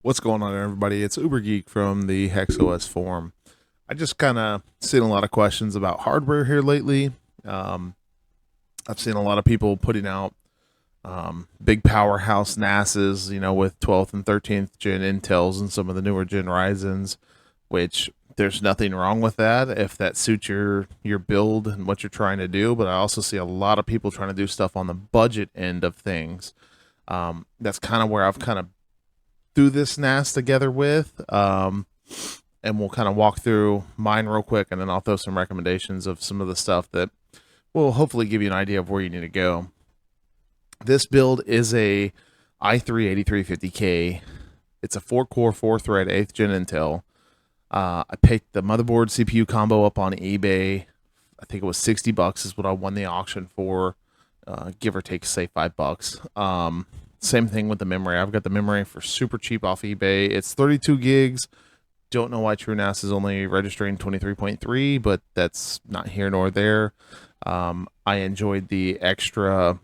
What's going on, everybody? It's Uber Geek from the HexOs forum. I just kind of seen a lot of questions about hardware here lately. Um, I've seen a lot of people putting out big powerhouse NASs, with 12th and 13th gen Intels and some of the newer gen Ryzens, which there's nothing wrong with that if that suits your build and what you're trying to do. But I also see a lot of people trying to do stuff on the budget end of things. That's kind of where I've kind of through this NAS together with. And we'll kind of walk through mine real quick, and then I'll throw some recommendations of some of the stuff that will hopefully give you an idea of where you need to go. This build is a i3-8350K. It's a 4-core, 4-thread, 8th gen Intel. I picked the motherboard CPU combo up on eBay. I think it was $60 is what I won the auction for, give or take, say $5. Same thing with the memory. I've got the memory for super cheap off eBay. It's 32 gigs. Don't know why TrueNAS is only registering 23.3, but that's not here nor there. I enjoyed the extra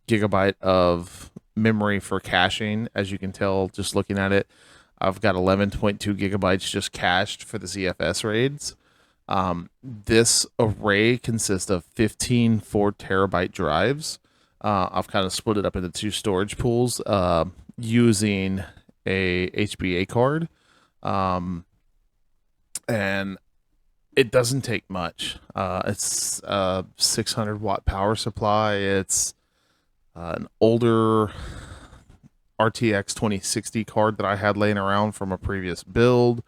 gigabyte of memory for caching. As you can tell, just looking at it, I've got 11.2 gigabytes just cached for the ZFS raids. This array consists of 15 4 terabyte drives. I've kind of split it up into two storage pools using a HBA card. And it doesn't take much. It's a 600 watt power supply. It's an older RTX 2060 card that I had laying around from a previous build.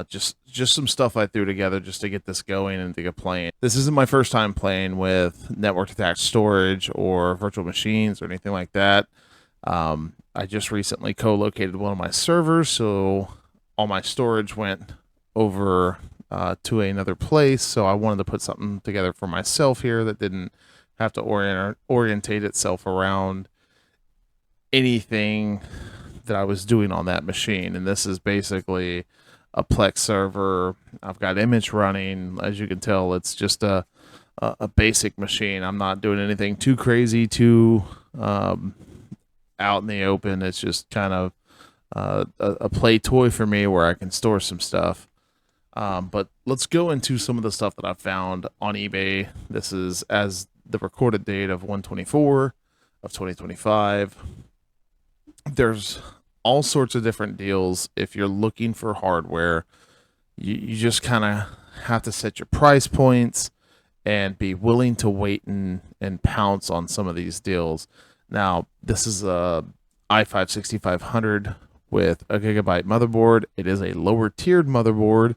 Just some stuff I threw together just to get this going and to get playing. This isn't my first time playing with network attached storage or virtual machines or anything like that. I just recently co-located one of my servers, so all my storage went over to another place. So I wanted to put something together for myself here that didn't have to orientate itself around anything that I was doing on that machine. And this is basically a Plex server. I've got image running. As you can tell, it's just a basic machine. I'm not doing anything too crazy, too out in the open. It's just kind of a play toy for me where I can store some stuff. But let's go into some of the stuff that I've found on eBay. This is as the recorded date of 1/24 of 2025. There's all sorts of different deals. If you're looking for hardware, you just kind of have to set your price points and be willing to wait and pounce on some of these deals. Now, this is a i5 6500 with a gigabyte motherboard. It is a lower tiered motherboard.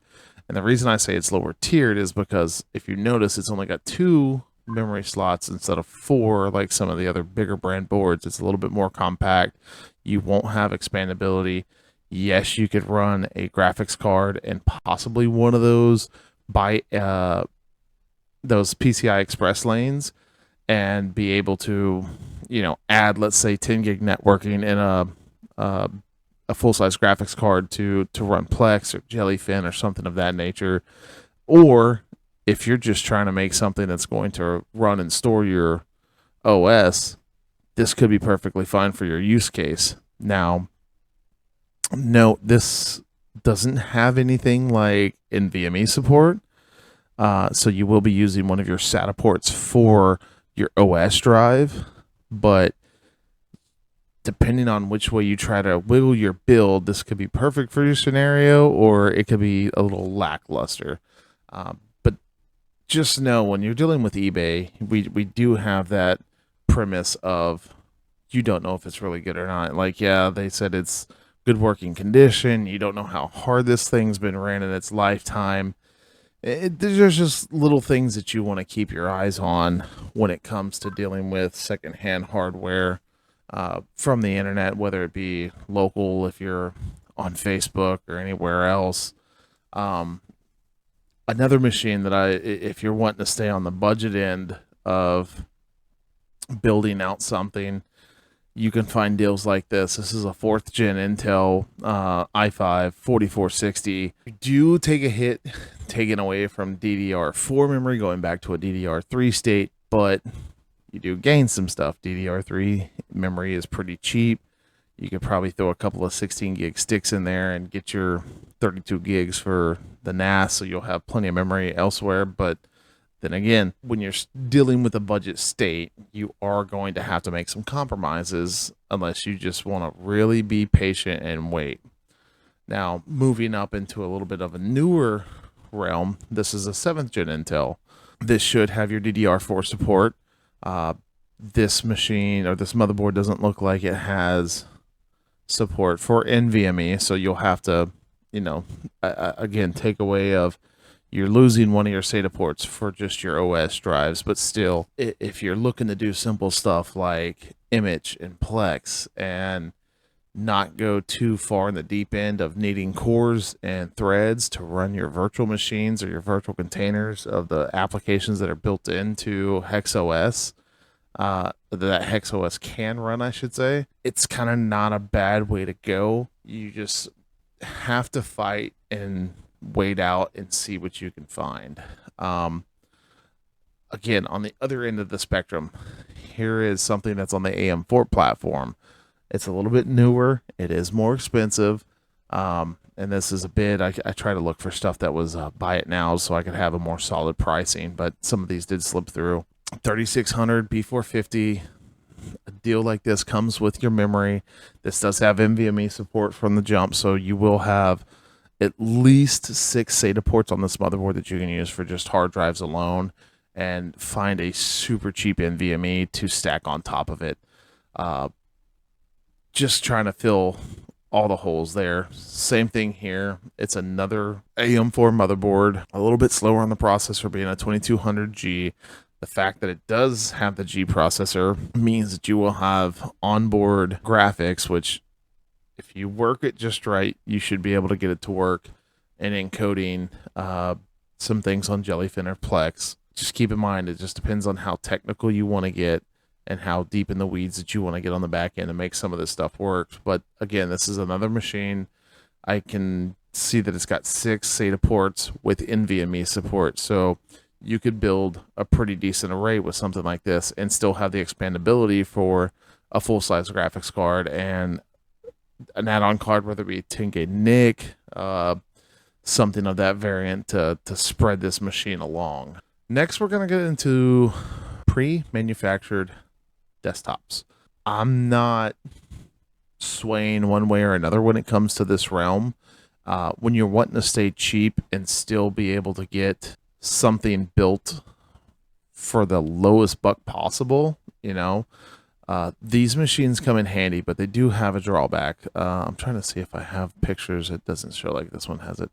And the reason I say it's lower tiered is because if you notice, it's only got 2 memory slots instead of 4 like some of the other bigger brand boards. It's a little bit more compact. You won't have expandability. Yes, you could run a graphics card and possibly one of those by those PCI Express lanes and be able to, add, let's say, 10 gig networking in a full-size graphics card to run Plex or Jellyfin or something of that nature. Or if you're just trying to make something that's going to run and store your OS, this could be perfectly fine for your use case. Now, no, this doesn't have anything like NVMe support. So you will be using one of your SATA ports for your OS drive, but depending on which way you try to wiggle your build, this could be perfect for your scenario, or it could be a little lackluster. But just know when you're dealing with eBay, we do have that premise of you don't know if it's really good or not. Like, yeah, they said it's good working condition. You don't know how hard this thing's been ran in its lifetime. There's just little things that you want to keep your eyes on when it comes to dealing with secondhand hardware from the internet, whether it be local, if you're on Facebook or anywhere else. Another machine that if you're wanting to stay on the budget end of building out something, you can find deals like this. This is a 4th gen Intel i5 4460. You do take a hit taken away from DDR4 memory, going back to a DDR3 state, but you do gain some stuff. DDR3 memory is pretty cheap. You could probably throw a couple of 16 gig sticks in there and get your 32 gigs for the NAS, so you'll have plenty of memory elsewhere. But then again, when you're dealing with a budget state, you are going to have to make some compromises unless you just want to really be patient and wait. Now, moving up into a little bit of a newer realm, this is a 7th gen Intel. This should have your DDR4 support. This machine or this motherboard doesn't look like it has support for NVMe, so you'll have to, again, take away of you're losing one of your SATA ports for just your OS drives, but still, if you're looking to do simple stuff like image and Plex and not go too far in the deep end of needing cores and threads to run your virtual machines or your virtual containers of the applications that are built into HexOS, that HexOS can run, I should say, it's kind of not a bad way to go. You just have to fight and wait out and see what you can find. Again, on the other end of the spectrum, here is something that's on the AM4 platform. It's a little bit newer. It is more expensive. And this is a bid. I try to look for stuff that was buy it now so I could have a more solid pricing, but some of these did slip through. 3600 B450. A deal like this comes with your memory. This does have NVMe support from the jump, so you will have at least 6 SATA ports on this motherboard that you can use for just hard drives alone, and find a super cheap NVMe to stack on top of it. Just trying to fill all the holes there. Same thing here. It's another AM4 motherboard, a little bit slower on the processor being a 2200G. The fact that it does have the G processor means that you will have onboard graphics, which if you work it just right, you should be able to get it to work and encoding some things on Jellyfin or Plex. Just keep in mind, it just depends on how technical you want to get and how deep in the weeds that you want to get on the back end to make some of this stuff work. But again, this is another machine. I can see that it's got 6 SATA ports with NVMe support. So you could build a pretty decent array with something like this and still have the expandability for a full-size graphics card and an add-on card, whether it be 10K NIC, something of that variant to spread this machine along. Next, we're going to get into pre-manufactured desktops. I'm not swaying one way or another when it comes to this realm. When you're wanting to stay cheap and still be able to get something built for the lowest buck possible, these machines come in handy, but they do have a drawback. I'm trying to see if I have pictures. It doesn't show like this one has it.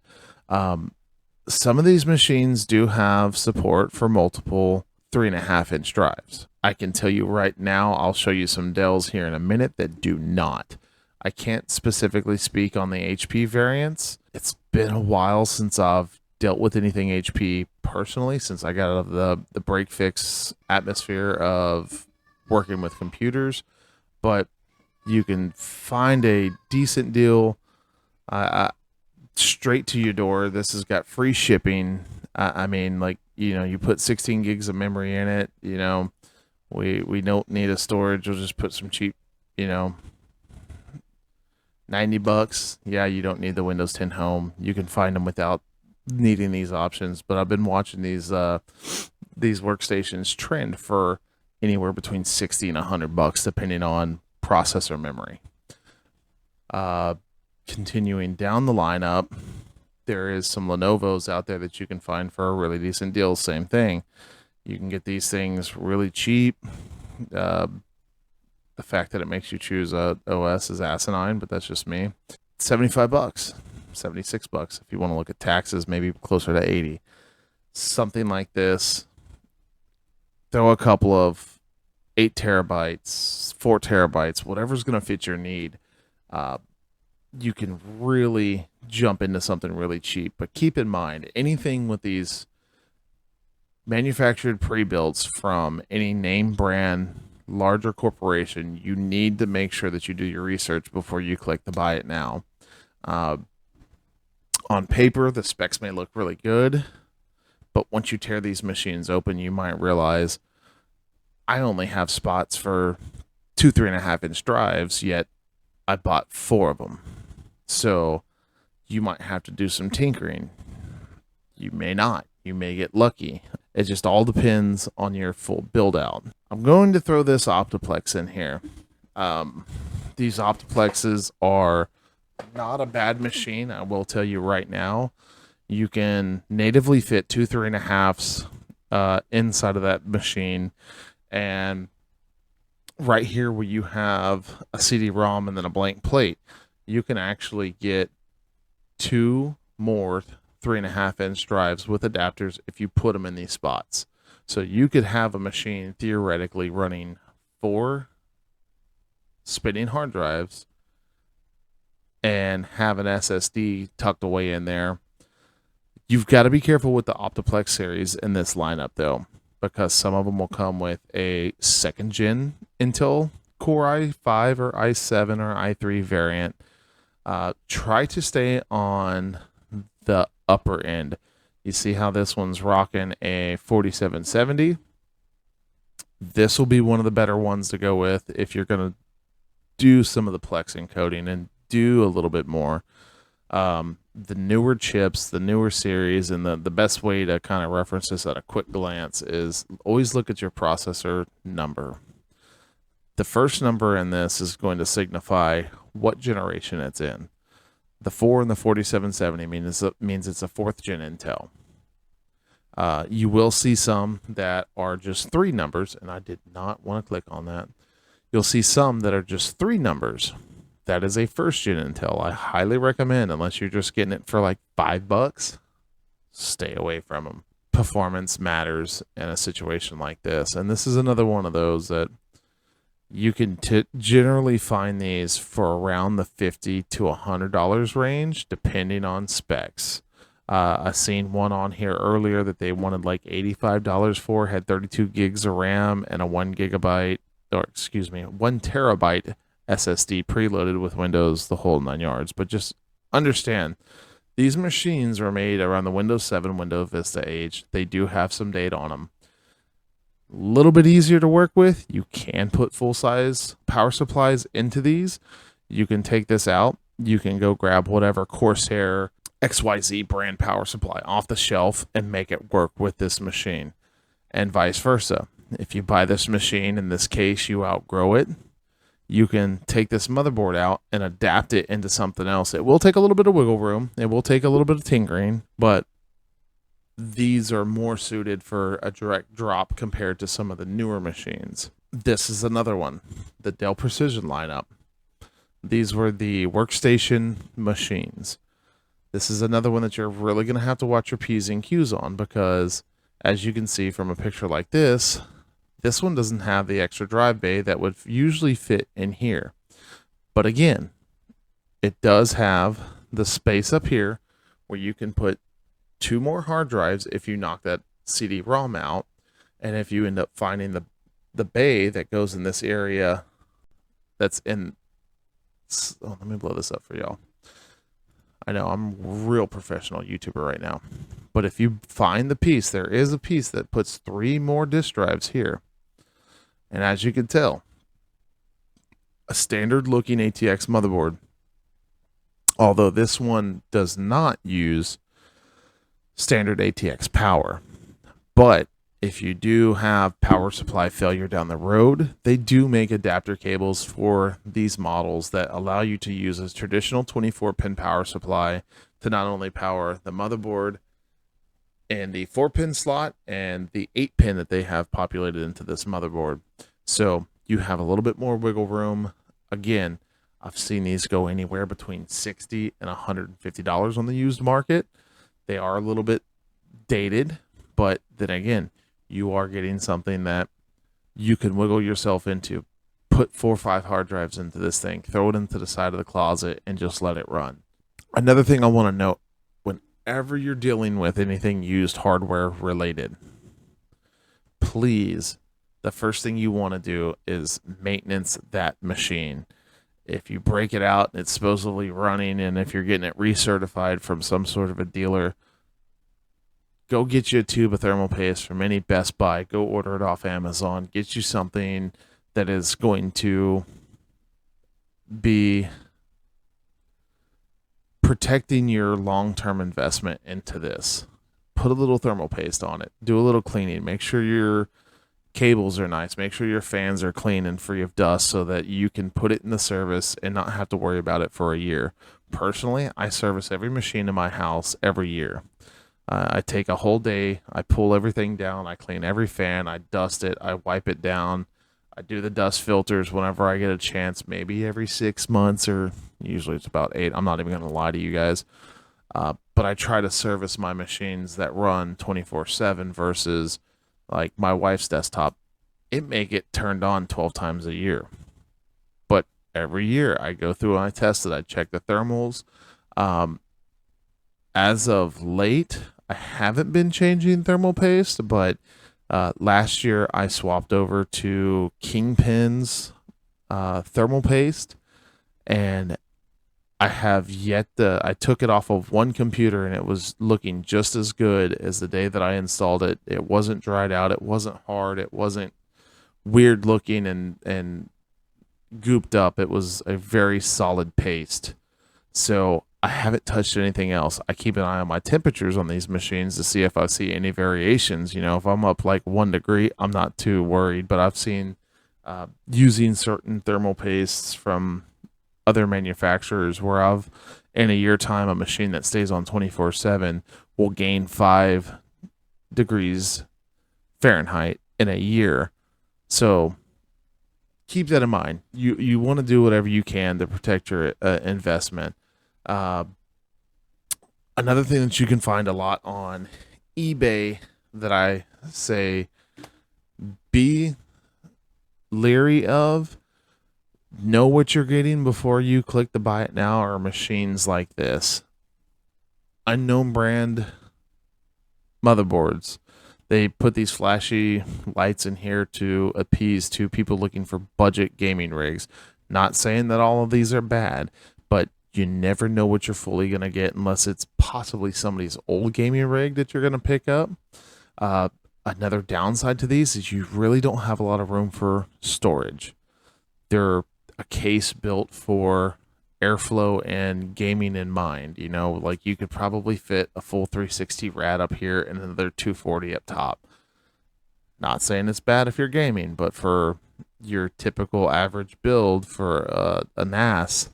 Some of these machines do have support for multiple 3.5-inch drives. I can tell you right now, I'll show you some Dells here in a minute that do not. I can't specifically speak on the HP variants. It's been a while since I've dealt with anything HP personally, since I got out of the break fix atmosphere of working with computers, but you can find a decent deal straight to your door. This has got free shipping. I mean, like, you put 16 gigs of memory in it, we don't need a storage. We'll just put some cheap, $90. Yeah, you don't need the Windows 10 Home. You can find them without needing these options, but I've been watching these workstations trend for anywhere between $60 and $100, depending on processor memory. Continuing down the lineup, there is some Lenovo's out there that you can find for a really decent deal. Same thing. You can get these things really cheap. The fact that it makes you choose a OS is asinine, but that's just me. $75, $76 if you want to look at taxes, maybe closer to 80. Something like this. Throw a couple of 8 terabytes, 4 terabytes, whatever's going to fit your need. You can really jump into something really cheap. But keep in mind, anything with these manufactured pre-builts from any name brand, larger corporation, you need to make sure that you do your research before you click the buy it now. On paper, the specs may look really good, but once you tear these machines open, you might realize I only have spots for 2 3.5-inch drives, yet I bought 4 of them. So you might have to do some tinkering. You may not. You may get lucky. It just all depends on your full build out. I'm going to throw this Optiplex in here. These Optiplexes are not a bad machine. I will tell you right now. You can natively fit 2 3.5s inside of that machine. And right here where you have a CD-ROM and then a blank plate, you can actually get 2 more 3.5-inch drives with adapters if you put them in these spots. So you could have a machine theoretically running 4 spinning hard drives and have an SSD tucked away in there. You've got to be careful with the Optiplex series in this lineup, though, because some of them will come with a 2nd gen Intel Core i5 or i7 or i3 variant. Try to stay on the upper end. You see how this one's rocking a 4770? This will be one of the better ones to go with if you're going to do some of the Plex encoding and do a little bit more. The newer chips, the newer series, and the best way to kind of reference this at a quick glance is always look at your processor number. The first number in this is going to signify what generation it's in. The 4 and the 4770 means it's a 4th gen Intel. You will see some that are just 3 numbers, and I did not want to click on that. You'll see some that are just 3 numbers. That is a 1st gen Intel. I highly recommend, unless you're just getting it for like $5, stay away from them. Performance matters in a situation like this. And this is another one of those that you can generally find these for around the $50 to $100 range, depending on specs. I seen one on here earlier that they wanted like $85 for, had 32 gigs of RAM and a 1 terabyte SSD preloaded with Windows, the whole 9 yards. But just understand, these machines were made around the Windows 7, Windows Vista age. They do have some data on them. A little bit easier to work with. You can put full-size power supplies into these. You can take this out. You can go grab whatever Corsair XYZ brand power supply off the shelf and make it work with this machine, and vice versa. If you buy this machine, in this case, you outgrow it, you can take this motherboard out and adapt it into something else. It will take a little bit of wiggle room. It will take a little bit of tinkering, but these are more suited for a direct drop compared to some of the newer machines. This is another one, the Dell Precision lineup. These were the workstation machines. This is another one that you're really going to have to watch your P's and Q's on, because as you can see from a picture like this one doesn't have the extra drive bay that would usually fit in here. But again, it does have the space up here where you can put 2 more hard drives if you knock that CD-ROM out. And if you end up finding the bay that goes in this area that's in... Oh, let me blow this up for y'all. I know I'm a real professional YouTuber right now. But if you find the piece, there is a piece that puts 3 more disk drives here. And as you can tell, a standard looking ATX motherboard, although this one does not use standard ATX power. But if you do have power supply failure down the road, they do make adapter cables for these models that allow you to use a traditional 24-pin power supply to not only power the motherboard and the 4-pin slot and the 8-pin that they have populated into this motherboard. So you have a little bit more wiggle room. Again, I've seen these go anywhere between $60 and $150 on the used market. They are a little bit dated, but then again, you are getting something that you can wiggle yourself into. Put 4 or 5 hard drives into this thing, throw it into the side of the closet, and just let it run. Another thing I want to note, whenever you're dealing with anything used hardware related, please, the first thing you want to do is maintenance that machine. If you break it out, it's supposedly running, and if you're getting it recertified from some sort of a dealer, go get you a tube of thermal paste from any Best Buy. Go order it off Amazon. Get you something that is going to be protecting your long-term investment into this. Put a little thermal paste on it. Do a little cleaning. Make sure your cables are nice. Make sure your fans are clean and free of dust so that you can put it in the service and not have to worry about it for a year. Personally, I service every machine in my house every year. I take a whole day, I pull everything down, I clean every fan, I dust it, I wipe it down, I do the dust filters whenever I get a chance, maybe every 6 months, or usually it's about 8. I'm not even going to lie to you guys. But I try to service my machines that run 24/7 versus like my wife's desktop. It may get turned on 12 times a year. But every year I go through and I test it. I check the thermals. Um, as of late, I haven't been changing thermal paste, but last year I swapped over to Kingpin's thermal paste, and I took it off of one computer and it was looking just as good as the day that I installed it. It wasn't dried out, it wasn't hard, it wasn't weird looking and gooped up. It was a very solid paste. So I haven't touched anything else. I keep an eye on my temperatures on these machines to see if I see any variations. If I'm up like 1 degree, I'm not too worried. But I've seen using certain thermal pastes from other manufacturers where in a year time, a machine that stays on 24/7 will gain 5 degrees Fahrenheit in a year. So keep that in mind. You want to do whatever you can to protect your investment. Uh, Another thing that you can find a lot on eBay that I say be leery of, know what you're getting before you click the buy it now, are machines like this. Unknown brand motherboards. They put these flashy lights in here to appease to people looking for budget gaming rigs. Not saying that all of these are bad, but you never know what you're fully going to get unless it's possibly somebody's old gaming rig that you're going to pick up. Another downside to these is you really don't have a lot of room for storage. They're a case built for airflow and gaming in mind. Like you could probably fit a full 360 rad up here and another 240 up top. Not saying it's bad if you're gaming, but for your typical average build for a NAS,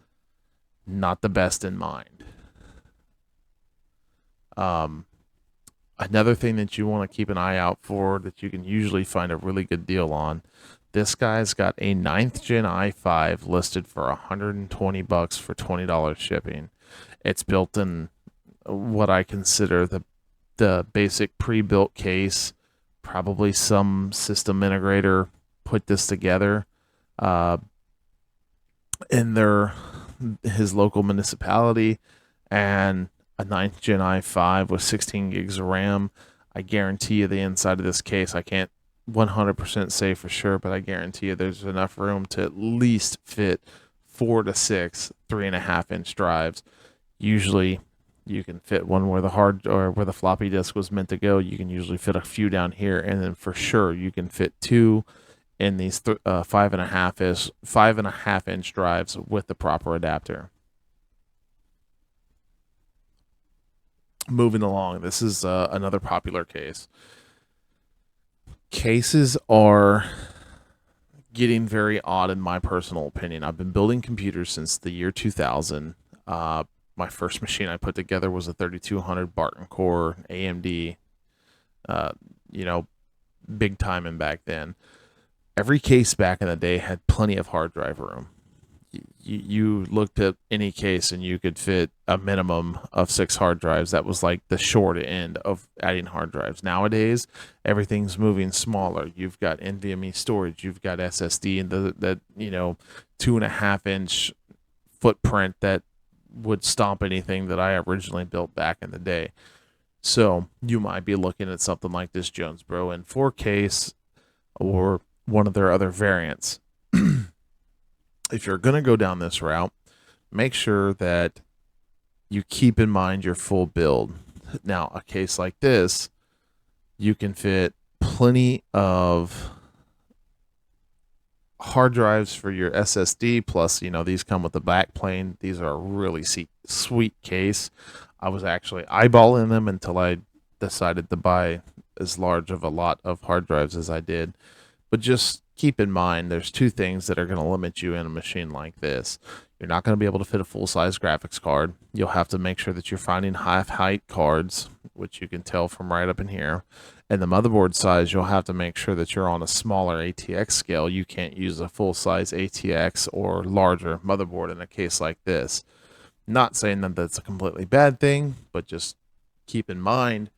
not the best in mind. Another thing that you want to keep an eye out for that you can usually find a really good deal on. This guy's got a 9th gen i5 listed for $120 for $20 shipping. It's built in what I consider the basic pre-built case. Probably some system integrator put this together in his local municipality, and a 9th gen i5 with 16 gigs of RAM. I guarantee you the inside of this case, I can't 100% say for sure, but I guarantee you there's enough room to at least fit 4 to 6 3.5-inch drives. Usually you can fit one where the floppy disk was meant to go. You can usually fit a few down here, and then for sure you can fit 2 in these 5.5-inch drives with the proper adapter. Moving along, this is another popular case. Cases are getting very odd in my personal opinion. I've been building computers since the year 2000. My first machine I put together was a 3200 Barton Core AMD, big time and back then. Every case back in the day had plenty of hard drive room. You looked at any case and you could fit a minimum of 6 hard drives. That was like the short end of adding hard drives. Nowadays, everything's moving smaller. You've got NVMe storage, you've got SSD, and that 2.5-inch footprint that would stomp anything that I originally built back in the day. So you might be looking at something like this Jonesboro in 4 case or one of their other variants. If you're going to go down this route, make sure that you keep in mind your full build. Now, a case like this, you can fit plenty of hard drives for your SSD. Plus, these come with the back plane. These are a really sweet case. I was actually eyeballing them until I decided to buy as large of a lot of hard drives as I did. But just keep in mind, there's two things that are going to limit you in a machine like this. You're not going to be able to fit a full-size graphics card. You'll have to make sure that you're finding half-height cards, which you can tell from right up in here. And the motherboard size, you'll have to make sure that you're on a smaller ATX scale. You can't use a full-size ATX or larger motherboard in a case like this. Not saying that that's a completely bad thing, but just keep in mind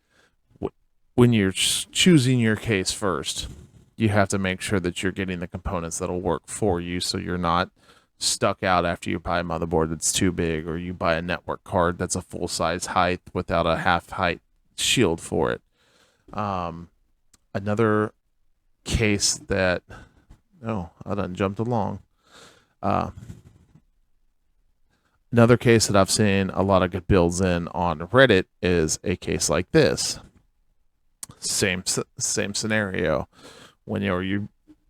when you're choosing your case first, you have to make sure that you're getting the components that'll work for you, so you're not stuck out after you buy a motherboard that's too big, or you buy a network card that's a full-size height without a half-height shield for it. Another case that I done jumped along. Another case that I've seen a lot of good builds in on Reddit is a case like this. Same scenario. When you're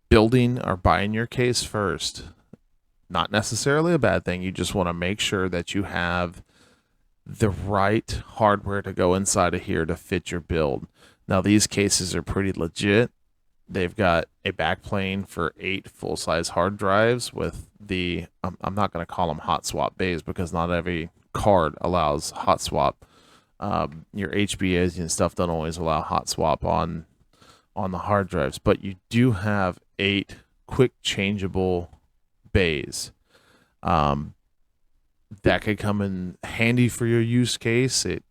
building or buying your case first, not necessarily a bad thing. You just want to make sure that you have the right hardware to go inside of here to fit your build. Now, these cases are pretty legit. They've got a backplane for 8 full-size hard drives with the, I'm not going to call them hot swap bays because not every card allows hot swap. Your HBAs and stuff don't always allow hot swap on the hard drives, but you do have 8 quick changeable bays. That could come in handy for your use case. It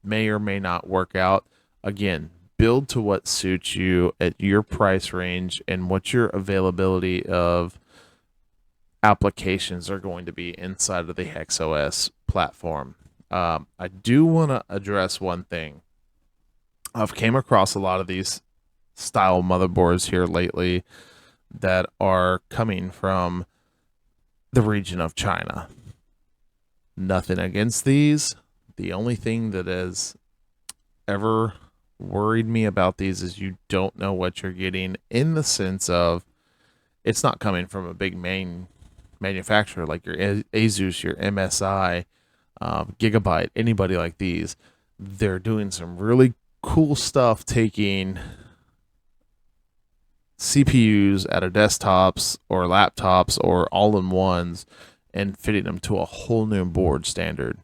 may or may not work out. Again, build to what suits you at your price range and what your availability of applications are going to be inside of the HexOS platform. I do want to address one thing. I've came across a lot of these style motherboards here lately that are coming from the region of China. Nothing against these. The only thing that has ever worried me about these is you don't know what you're getting, in the sense of it's not coming from a big main manufacturer like your Asus, your MSI, Gigabyte, anybody like these. They're doing some really cool stuff taking CPUs out of desktops or laptops or all-in-ones and fitting them to a whole new board standard.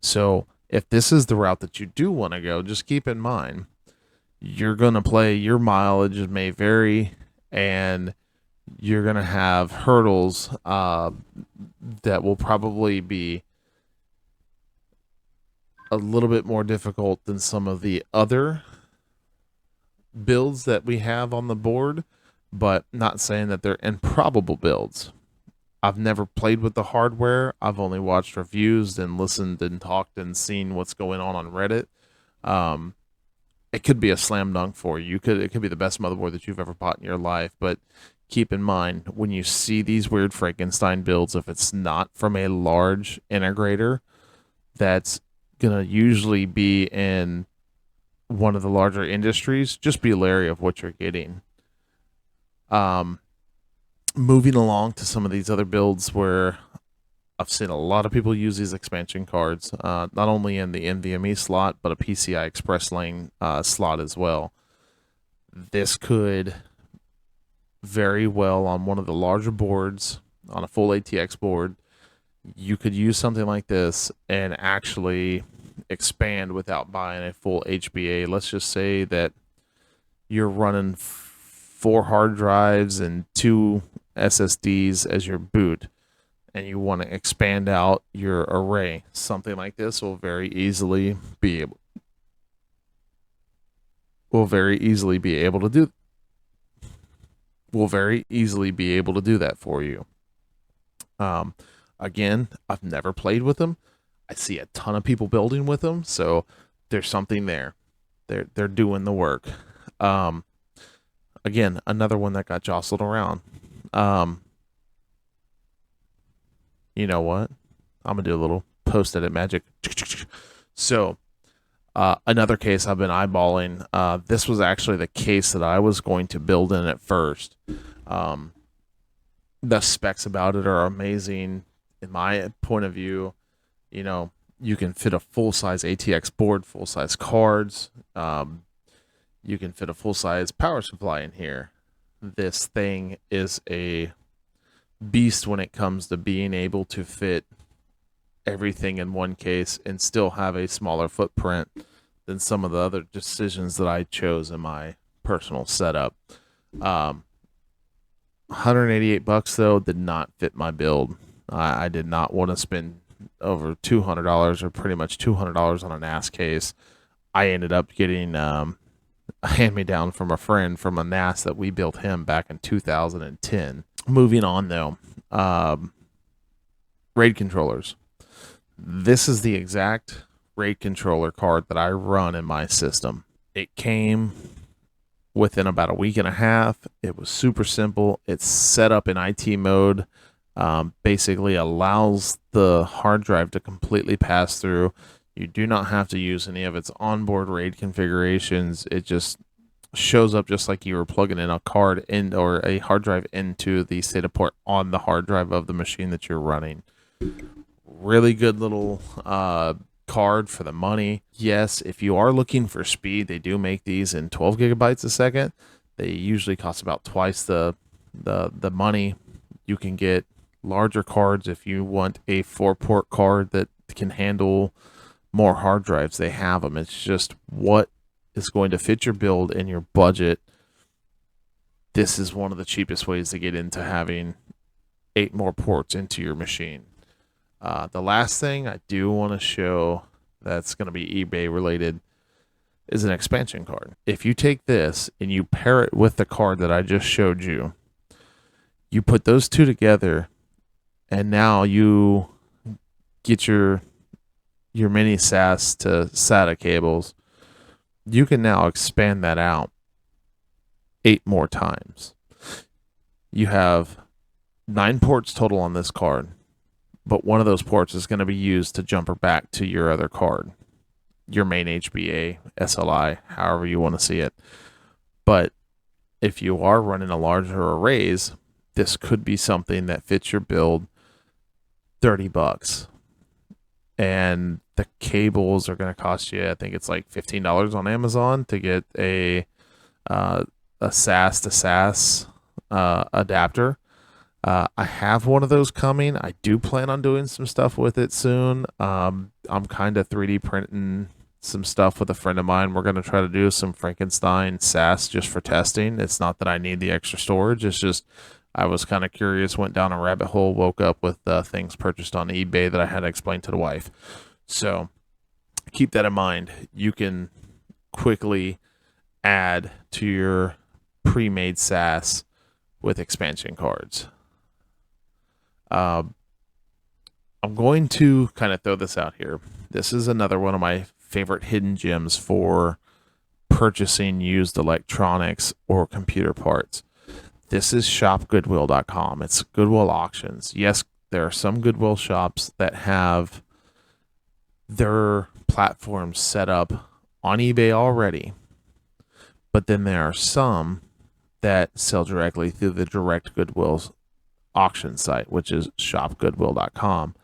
So if this is the route that you do want to go, just keep in mind you're going to play, your mileage may vary, and you're going to have hurdles that will probably be a little bit more difficult than some of the other builds that we have on the board, but not saying that they're improbable builds. I've never played with the hardware. I've only watched reviews and listened and talked and seen what's going on Reddit. It could be a slam dunk for you. It could be the best motherboard that you've ever bought in your life, but keep in mind when you see these weird Frankenstein builds, if it's not from a large integrator that's gonna usually be in one of the larger industries, just be wary of what you're getting. Moving along to some of these other builds where I've seen a lot of people use these expansion cards, not only in the NVMe slot, but a PCI Express lane slot as well. This could very well on one of the larger boards, on a full ATX board. You could use something like this and actually expand without buying a full HBA. Let's just say that you're running 4 hard drives and 2 SSDs as your boot, and you want to expand out your array. Something like this will very easily be able to do that for you. Again, I've never played with them. I see a ton of people building with them, so there's something there. They're doing the work. Again, another one that got jostled around. You know what? I'm gonna do a little post-edit magic. So, another case I've been eyeballing. This was actually the case that I was going to build in at first, Um, the specs about it are amazing. In my point of view, you know, you can fit a full size ATX board, full size cards. You can fit a full size power supply in here. This thing is a beast when it comes to being able to fit everything in one case and still have a smaller footprint than some of the other decisions that I chose in my personal setup. 188 bucks though did not fit my build. I did not want to spend over $200 or pretty much $200 on a NAS case. I ended up getting a hand me down from a friend from a NAS that we built him back in 2010. Moving on though, RAID controllers. This is the exact RAID controller card that I run in my system. It came within about a week and a half. It was super simple. It's set up in IT mode. Basically allows the hard drive to completely pass through. You do not have to use any of its onboard RAID configurations. It just shows up just like you were plugging in a card in or a hard drive into the SATA port on the hard drive of the machine that you're running. Really good little card for the money. Yes, if you are looking for speed, they do make these in 12 gigabytes a second. They usually cost about twice the money. You can get larger cards if you want a 4-port card that can handle more hard drives. They have them. It's just what is going to fit your build and your budget. This is one of the cheapest ways to get into having 8 more ports into your machine. The last thing I do want to show that's going to be eBay related is an expansion card. If you take this and you pair it with the card that I just showed you, you put those two together, and now you get your mini SAS to SATA cables. You can now expand that out 8 more times. You have 9 ports total on this card, but one of those ports is going to be used to jumper back to your other card, your main HBA, SLI, however you want to see it. But if you are running a larger arrays, this could be something that fits your build. $30, and the cables are going to cost you, I think it's like $15 on Amazon to get a SAS to SAS adapter. I have one of those coming. I do plan on doing some stuff with it soon. I'm kind of 3D printing some stuff with a friend of mine. We're going to try to do some Frankenstein SAS just for testing. It's not that I need the extra storage. It's just I was kind of curious, went down a rabbit hole, woke up with things purchased on eBay that I had to explain to the wife. So keep that in mind. You can quickly add to your pre-made SAS with expansion cards. I'm going to kind of throw this out here. This is another one of my favorite hidden gems for purchasing used electronics or computer parts. This is shopgoodwill.com. It's Goodwill auctions. Yes, there are some Goodwill shops that have their platforms set up on eBay already, but then there are some that sell directly through the direct Goodwill auction site, which is shopgoodwill.com.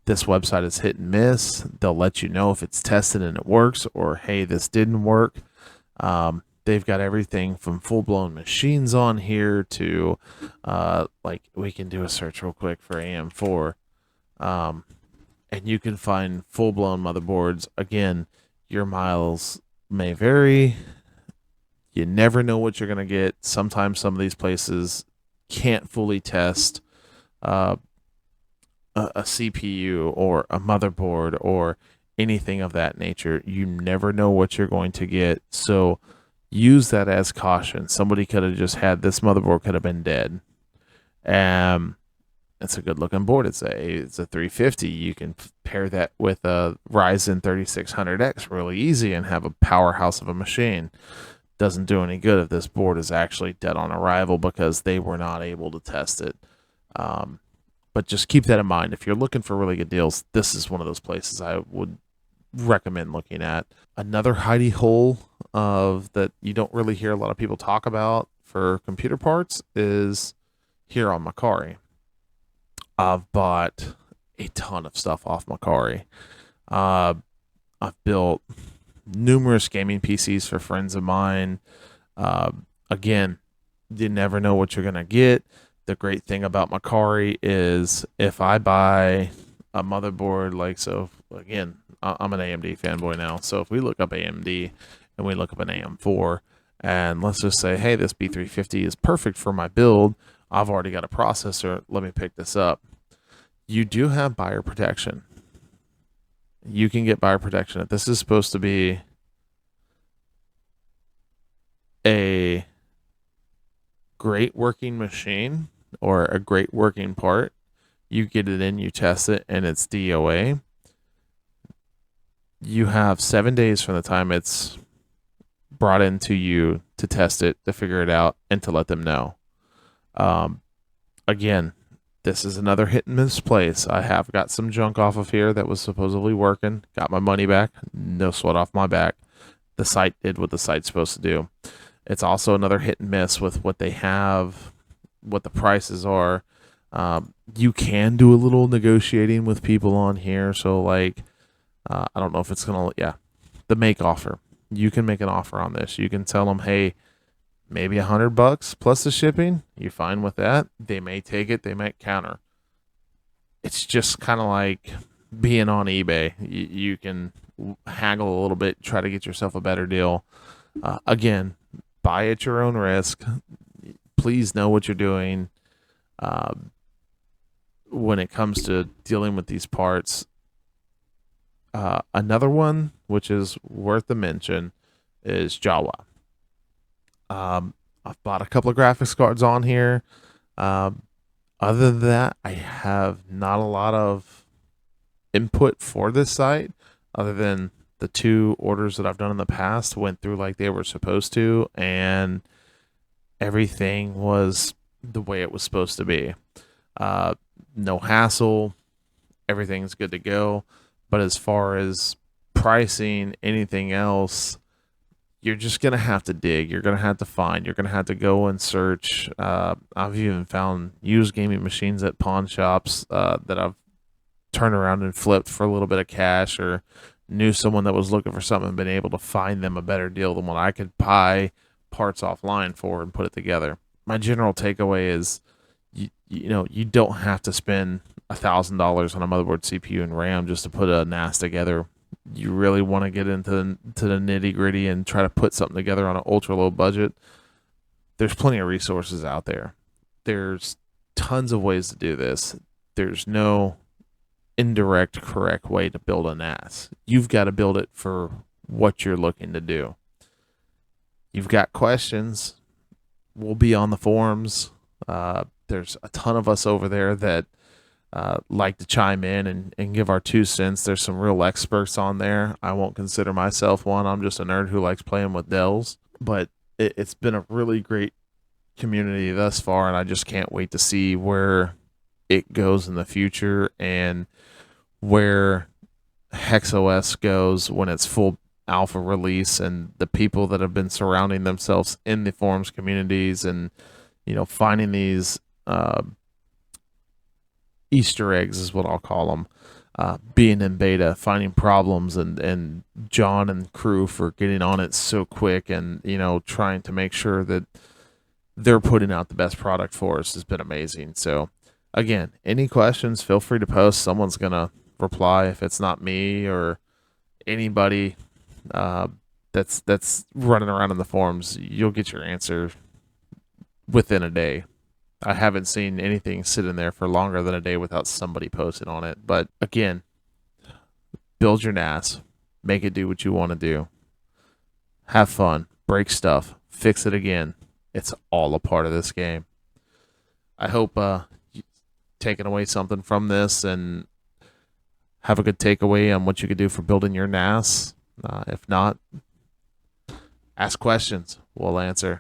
This website is hit and miss. They'll let you know if it's tested and it works, or hey, this didn't work. They've got everything from full-blown machines on here to, like, we can do a search real quick for AM4. And you can find full-blown motherboards. Again, your miles may vary. You never know what you're going to get. Sometimes some of these places can't fully test a CPU or a motherboard or anything of that nature. You never know what you're going to get. So use that as caution. Somebody could have just had this motherboard could have been dead. It's a good looking board. It's a 350. You can pair that with a Ryzen 3600X really easy and have a powerhouse of a machine. Doesn't do any good if this board is actually dead on arrival because they were not able to test it. But just keep that in mind. If you're looking for really good deals, this is one of those places I would recommend looking at. Another hidey hole of that you don't really hear a lot of people talk about for computer parts is here on Macari. I've bought a ton of stuff off Macari. Uh, I've built numerous gaming PCs for friends of mine. Uh, Again, you never know what you're going to get. The great thing about Macari is if I buy a motherboard, like, so again, I'm an AMD fanboy now. So if we look up AMD and we look up an AM4, and let's just say, hey, this B350 is perfect for my build, I've already got a processor, let me pick this up. You do have buyer protection. You can get buyer protection. If this is supposed to be a great working machine or a great working part, you get it in, you test it, and it's DOA. You have 7 days from the time it's brought into you to test it, to figure it out, and to let them know. Again, this is another hit and miss place. I have got some junk off of here that was supposedly working, got my money back, no sweat off my back. The site did what the site's supposed to do. It's also another hit and miss with what they have, what the prices are. You can do a little negotiating with people on here. So, like, I don't know if it's going to, the make offer. You can make an offer on this. You can tell them, hey, maybe $100 plus the shipping. You fine with that? They may take it. They might counter. It's just kind of like being on eBay. You can haggle a little bit, try to get yourself a better deal. Again, buy at your own risk. Please know what you're doing when it comes to dealing with these parts. Another one, which is worth a mention, is Jawa. I've bought a couple of graphics cards on here. Other than that, I have not a lot of input for this site, other than the 2 orders that I've done in the past went through like they were supposed to, and everything was the way it was supposed to be. No hassle. Everything's good to go. But as far as pricing, anything else, you're just going to have to dig. You're going to have to find. You're going to have to go and search. I've even found used gaming machines at pawn shops that I've turned around and flipped for a little bit of cash, or knew someone that was looking for something and been able to find them a better deal than what I could buy parts offline for and put it together. My general takeaway is, you don't have to spend $1,000 on a motherboard, CPU, and RAM just to put a NAS together. You really want to get into the nitty gritty and try to put something together on an ultra low budget. There's plenty of resources out there. There's tons of ways to do this. There's no indirect correct way to build a NAS. You've got to build it for what you're looking to do. You've got questions, we'll be on the forums. There's a ton of us over there that like to chime in and give our 2 cents. There's some real experts on there. I won't consider myself one. I'm just a nerd who likes playing with Dells. But it's been a really great community thus far, and I just can't wait to see where it goes in the future and where HexOs goes when it's full alpha release, and the people that have been surrounding themselves in the forums communities and finding these Easter eggs is what I'll call them, being in beta, finding problems, and John and crew for getting on it so quick, and trying to make sure that they're putting out the best product for us has been amazing. So again, any questions, feel free to post. Someone's gonna reply. If it's not me or anybody that's running around in the forums, you'll get your answer within a day. I haven't seen anything sit in there for longer than a day without somebody posting on it. But again, build your NAS, make it do what you want to do, have fun, break stuff, fix it again. It's all a part of this game. I hope you've taken away something from this and have a good takeaway on what you could do for building your NAS. If not, ask questions. We'll answer.